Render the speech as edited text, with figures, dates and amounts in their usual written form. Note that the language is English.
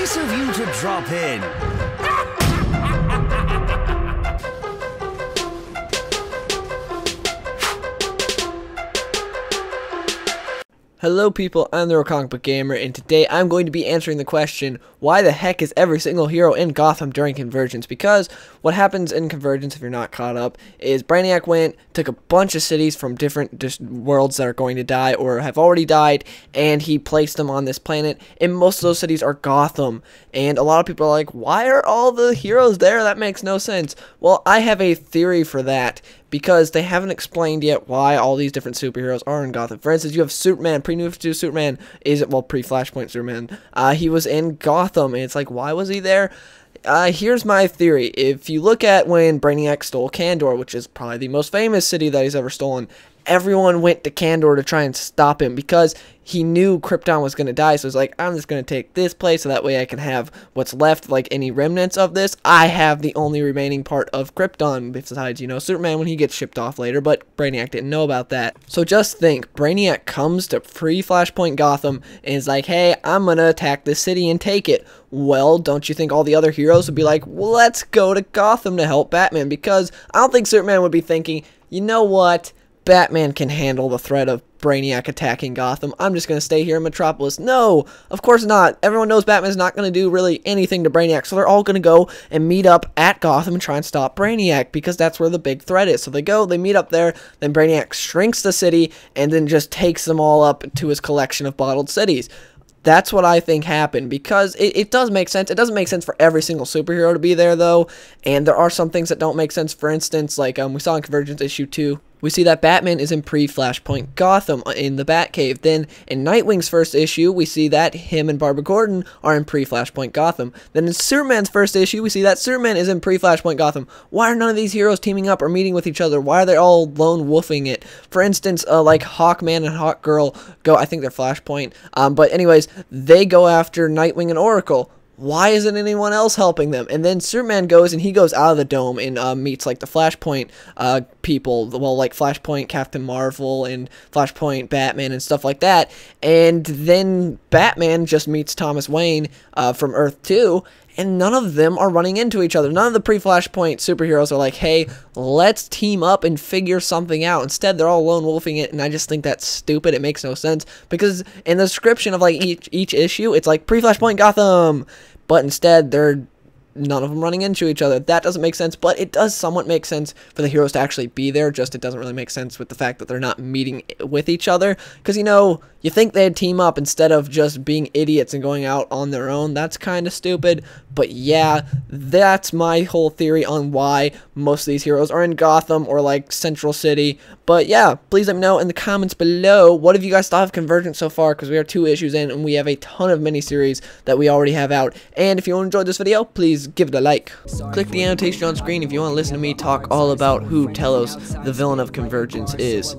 Nice of you to drop in. Hello people, I'm the Comic Book Gamer, and today I'm going to be answering the question, why the heck is every single hero in Gotham during Convergence? Because what happens in Convergence, if you're not caught up, is Brainiac took a bunch of cities from different worlds that are going to die or have already died, and he placed them on this planet, and most of those cities are Gotham. And a lot of people are like, why are all the heroes there? That makes no sense. Well, I have a theory for that, because they haven't explained yet why all these different superheroes are in Gotham. For instance, you have Superman, pre-New 52 Superman, pre-Flashpoint Superman. He was in Gotham, and it's like, why was he there? Here's my theory. If you look at when Brainiac stole Kandor, which is probably the most famous city that he's ever stolen, everyone went to Kandor to try and stop him because he knew Krypton was going to die. So he's like, I'm just going to take this place so that way I can have what's left, like any remnants of this. I have the only remaining part of Krypton besides, you know, Superman when he gets shipped off later, but Brainiac didn't know about that. So just think, Brainiac comes to pre-Flashpoint Gotham and is like, hey, I'm going to attack this city and take it. Well, don't you think all the other heroes would be like, well, let's go to Gotham to help Batman? Because I don't think Superman would be thinking, you know what? Batman can handle the threat of Brainiac attacking Gotham. I'm just going to stay here in Metropolis. No, of course not. Everyone knows Batman's not going to do really anything to Brainiac, so they're all going to go and meet up at Gotham and try and stop Brainiac, because that's where the big threat is. So they go, they meet up there, then Brainiac shrinks the city, and then just takes them all up to his collection of bottled cities. That's what I think happened, because it does make sense. It doesn't make sense for every single superhero to be there, though, and there are some things that don't make sense. For instance, like we saw in Convergence issue 2, we see that Batman is in pre-Flashpoint Gotham in the Batcave. Then in Nightwing's first issue, we see that him and Barbara Gordon are in pre-Flashpoint Gotham. Then in Superman's first issue, we see that Superman is in pre-Flashpoint Gotham. Why are none of these heroes teaming up or meeting with each other? Why are they all lone wolfing it? For instance, like Hawkman and Hawkgirl go, I think they're Flashpoint, but anyways, they go after Nightwing and Oracle. Why isn't anyone else helping them? And then Superman goes and he goes out of the dome and meets like the Flashpoint people, well, like Flashpoint Captain Marvel and Flashpoint Batman and stuff like that. And then Batman just meets Thomas Wayne from Earth 2, and none of them are running into each other. None of the pre-Flashpoint superheroes are like, hey, let's team up and figure something out. Instead, they're all lone wolfing it, and I just think that's stupid. It makes no sense, because in the description of like each issue, it's like pre-Flashpoint Gotham, but instead they're none of them running into each other. That doesn't make sense, but it does somewhat make sense for the heroes to actually be there. Just it doesn't really make sense with the fact that they're not meeting with each other, because, you know, you think they'd team up instead of just being idiots and going out on their own. That's kind of stupid, but yeah, that's my whole theory on why most of these heroes are in Gotham or like Central City. But yeah, please let me know in the comments below, what have you guys thought of Convergence so far, because we are 2 issues in and we have a ton of miniseries that we already have out. And if you enjoyed this video, please give it a like. Click the annotation on screen if you want to listen to me talk all about who Telos, the villain of Convergence, is.